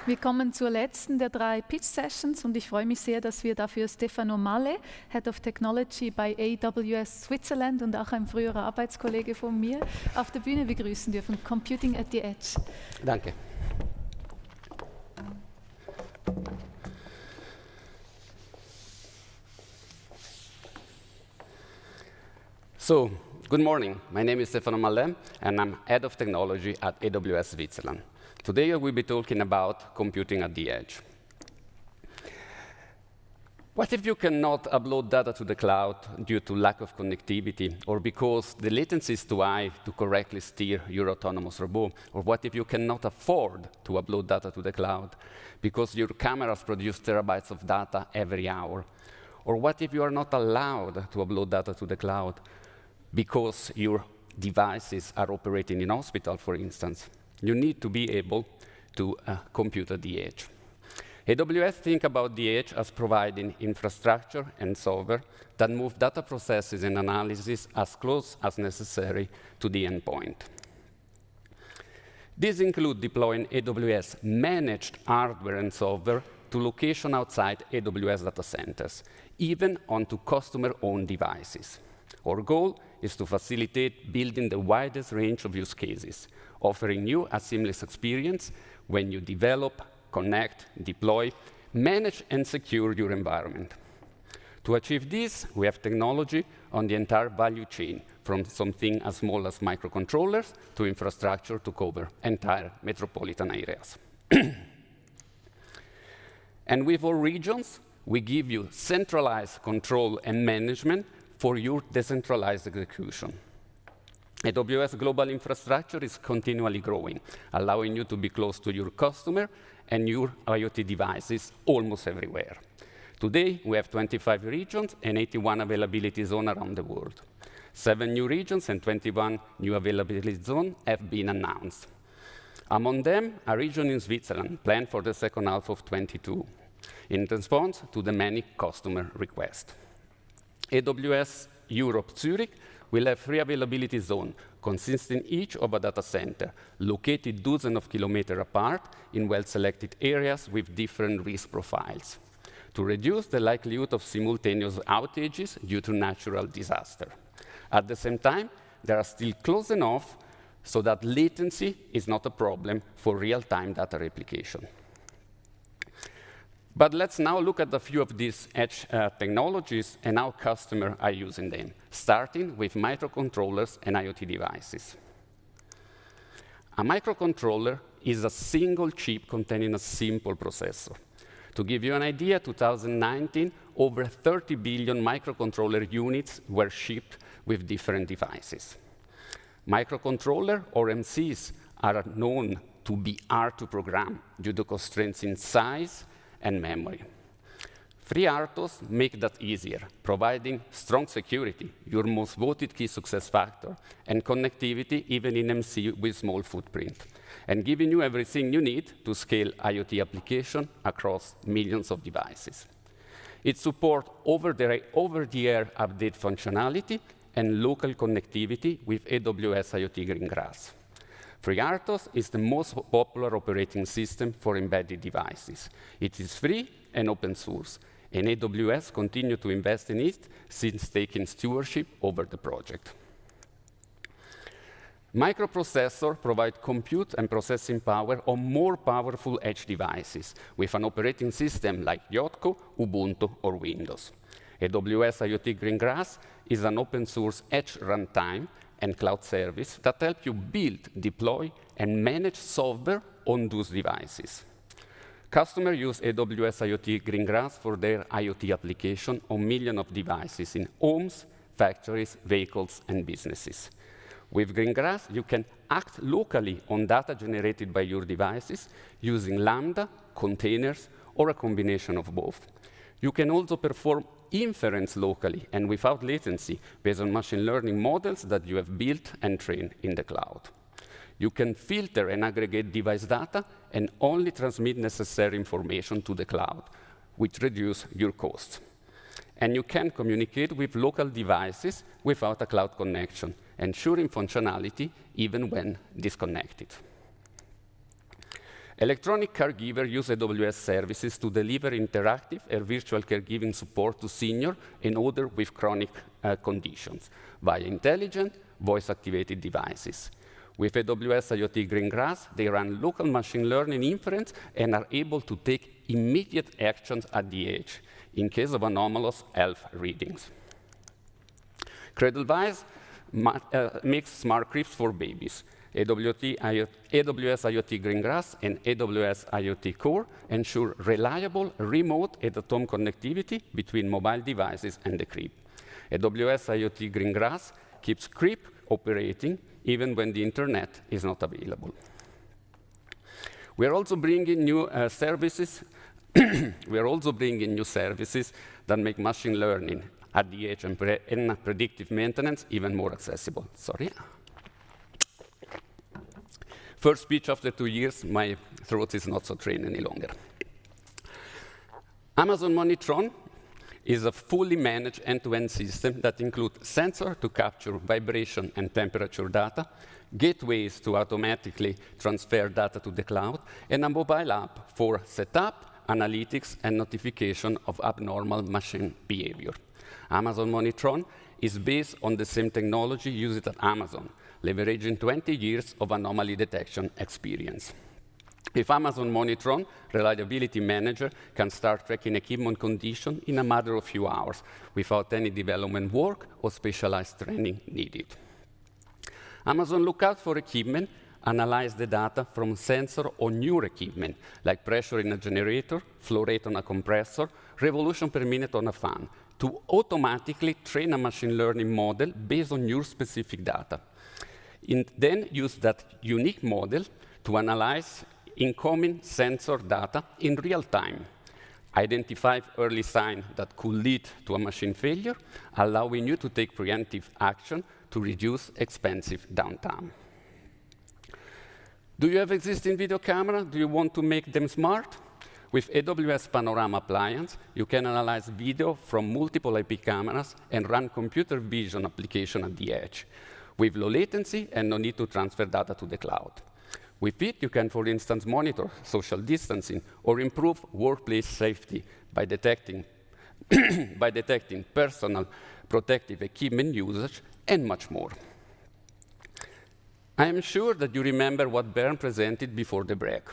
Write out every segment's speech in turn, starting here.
Wir kommen zur letzten der 3 Pitch-Sessions und ich freue mich sehr, dass wir dafür Stefano Mallè, Head of Technology bei AWS Switzerland und auch ein früherer Arbeitskollege von mir, auf der Bühne begrüßen dürfen. Computing at the Edge. Danke. So, good morning. My name is Stefano Mallè, and I'm Head of Technology at AWS Switzerland. Today I will be talking about computing at the edge. What if you cannot upload data to the cloud due to lack of connectivity, or because the latency is too high to correctly steer your autonomous robot? Or what if you cannot afford to upload data to the cloud because your cameras produce terabytes of data every hour? Or what if you are not allowed to upload data to the cloud because your devices are operating in hospital, for instance? You need to be able to compute at the edge. AWS think about the edge as providing infrastructure and software that move data processes and analysis as close as necessary to the endpoint. These include deploying AWS managed hardware and software to location outside AWS data centers, even onto customer-owned devices. Our goal is to facilitate building the widest range of use cases, offering you a seamless experience when you develop, connect, deploy, manage, and secure your environment. To achieve this, we have technology on the entire value chain, from something as small as microcontrollers to infrastructure to cover entire metropolitan areas. And with our regions, we give you centralized control and management for your decentralized execution. AWS global infrastructure is continually growing, allowing you to be close to your customer and your IoT devices almost everywhere. Today, we have 25 regions and 81 availability zones around the world. 7 new regions and 21 new availability zones have been announced. Among them, a region in Switzerland planned for the second half of 2022, in response to the many customer requests. AWS Europe Zurich will have 3 availability zones, consisting each of a data center, located dozens of kilometers apart in well-selected areas with different risk profiles, to reduce the likelihood of simultaneous outages due to natural disaster. At the same time, they are still close enough so that latency is not a problem for real-time data replication. But let's now look at a few of these edge technologies and how customers are using them, starting with microcontrollers and IoT devices. A microcontroller is a single chip containing a simple processor. To give you an idea, 2019, over 30 billion microcontroller units were shipped with different devices. Microcontroller, or MCs, are known to be hard to program due to constraints in size and memory. FreeRTOS make that easier, providing strong security, your most voted key success factor, and connectivity even in MC with small footprint, and giving you everything you need to scale IoT application across millions of devices. It supports over-the-air update functionality and local connectivity with AWS IoT Greengrass. FreeRTOS is the most popular operating system for embedded devices. It is free and open source, and AWS continue to invest in it since taking stewardship over the project. Microprocessors provide compute and processing power on more powerful edge devices with an operating system like Yotko, Ubuntu, or Windows. AWS IoT Greengrass is an open source edge runtime and cloud service that help you build, deploy, and manage software on those devices. Customers use AWS IoT Greengrass for their IoT application on millions of devices in homes, factories, vehicles, and businesses. With Greengrass, you can act locally on data generated by your devices using Lambda, containers, or a combination of both. You can also perform inference locally and without latency based on machine learning models that you have built and trained in the cloud. You can filter and aggregate device data and only transmit necessary information to the cloud, which reduces your costs. And you can communicate with local devices without a cloud connection, ensuring functionality even when disconnected. Electronic caregivers use AWS services to deliver interactive and virtual caregiving support to seniors and others with chronic conditions via intelligent, voice-activated devices. With AWS IoT Greengrass, they run local machine learning inference and are able to take immediate actions at the edge in case of anomalous health readings. Cradlewise makes smart cribs for babies. AWS IoT Greengrass and AWS IoT Core ensure reliable remote and at-home connectivity between mobile devices and the crib. AWS IoT Greengrass keeps crib operating even when the internet is not available. We are also bringing new services. We are also bringing new services that make machine learning at the edge and predictive maintenance even more accessible. Sorry. First speech after 2 years, my throat is not so trained any longer. Amazon Monitron is a fully managed end-to-end system that includes sensors to capture vibration and temperature data, gateways to automatically transfer data to the cloud, and a mobile app for setup, analytics, and notification of abnormal machine behavior. Amazon Monitron is based on the same technology used at Amazon, leveraging 20 years of anomaly detection experience. With Amazon Monitron, Reliability Manager can start tracking equipment condition in a matter of few hours without any development work or specialized training needed. Amazon Lookout for equipment analyze the data from sensor on newer equipment, like pressure in a generator, flow rate on a compressor, revolution per minute on a fan, to automatically train a machine learning model based on your specific data. Then use that unique model to analyze incoming sensor data in real time, identify early signs that could lead to a machine failure, allowing you to take preemptive action to reduce expensive downtime. Do you have existing video camera? Do you want to make them smart? With AWS Panorama Appliance, you can analyze video from multiple IP cameras and run computer vision application at the edge, with low latency and no need to transfer data to the cloud. With it, you can, for instance, monitor social distancing or improve workplace safety by detecting, personal protective equipment usage and much more. I am sure that you remember what Bern presented before the break.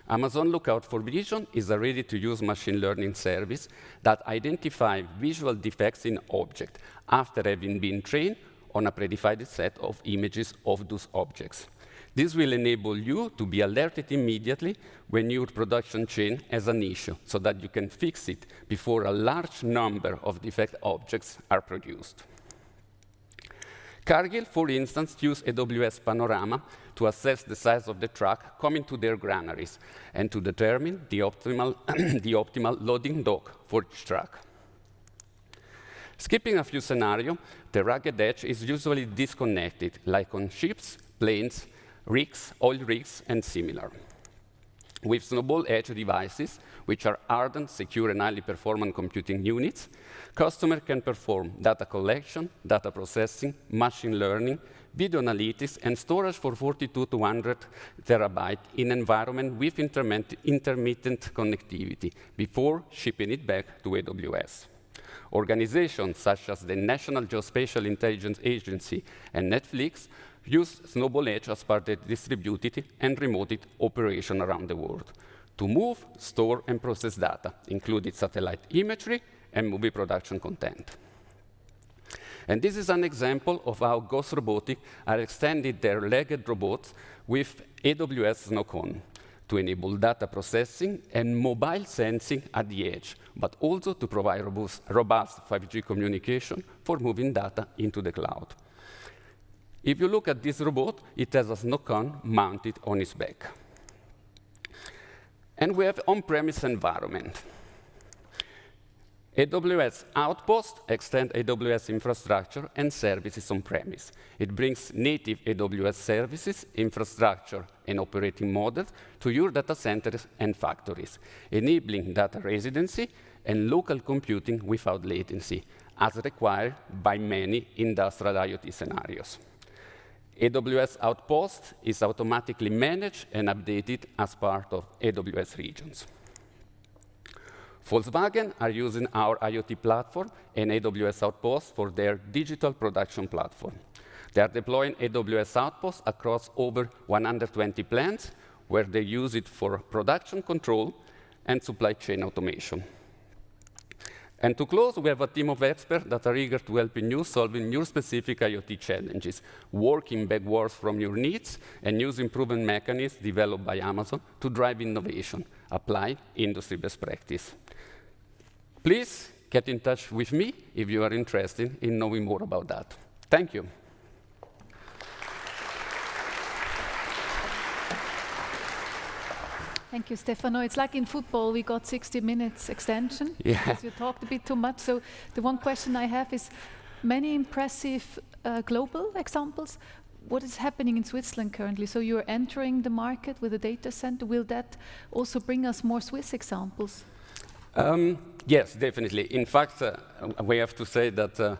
Amazon Lookout for Vision is a ready-to-use machine learning service that identifies visual defects in objects after having been trained on a predefined set of images of those objects. This will enable you to be alerted immediately when your production chain has an issue, so that you can fix it before a large number of defect objects are produced. Cargill, for instance, use AWS Panorama to assess the size of the truck coming to their granaries and to determine the optimal loading dock for each truck. Skipping a few scenarios, the rugged edge is usually disconnected, like on ships, planes, rigs, oil rigs, and similar. With Snowball Edge devices, which are hardened, secure, and highly performant computing units, customers can perform data collection, data processing, machine learning, video analytics, and storage for 42 to 100 terabytes in an environment with intermittent connectivity before shipping it back to AWS. Organizations such as the National Geospatial Intelligence Agency and Netflix use Snowball Edge as part of distributed and remote operation around the world to move, store, and process data, including satellite imagery and movie production content. And this is an example of how Ghost Robotics are extending their legged robots with AWS Snowcon to enable data processing and mobile sensing at the edge, but also to provide robust 5G communication for moving data into the cloud. If you look at this robot, it has a Snowcon mounted on its back. And we have on-premise environment. AWS Outpost extends AWS infrastructure and services on-premise. It brings native AWS services, infrastructure, and operating models to your data centers and factories, enabling data residency and local computing without latency, as required by many industrial IoT scenarios. AWS Outpost is automatically managed and updated as part of AWS regions. Volkswagen are using our IoT platform and AWS Outpost for their digital production platform. They are deploying AWS Outpost across over 120 plants, where they use it for production control and supply chain automation. And to close, we have a team of experts that are eager to help you solving your specific IoT challenges, working backwards from your needs and using proven mechanisms developed by Amazon to drive innovation, apply industry best practice. Please get in touch with me if you are interested in knowing more about that. Thank you. Thank you, Stefano. It's like in football, we got 60 minutes extension because you talked a bit too much. So the one question I have is, many impressive global examples. What is happening in Switzerland currently? So you're entering the market with a data center. Will that also bring us more Swiss examples? Yes, definitely. In fact, we have to say that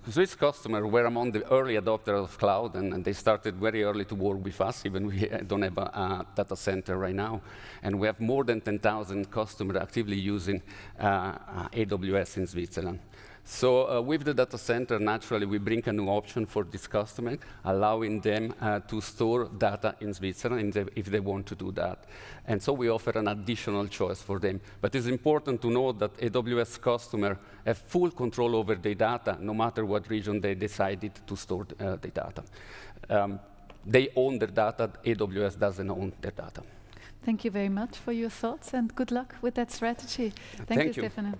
Swiss customers were among the early adopters of cloud, and they started very early to work with us, even we don't have a data center right now. And we have more than 10,000 customers actively using AWS in Switzerland. So with the data center, naturally, we bring a new option for this customer, allowing them to store data in Switzerland if they want to do that. And so we offer an additional choice for them. But it's important to know that AWS customers have full control over their data, no matter what region they decided to store the data. They own their data. AWS doesn't own their data. Thank you very much for your thoughts, and good luck with that strategy. Thank you, Stefano.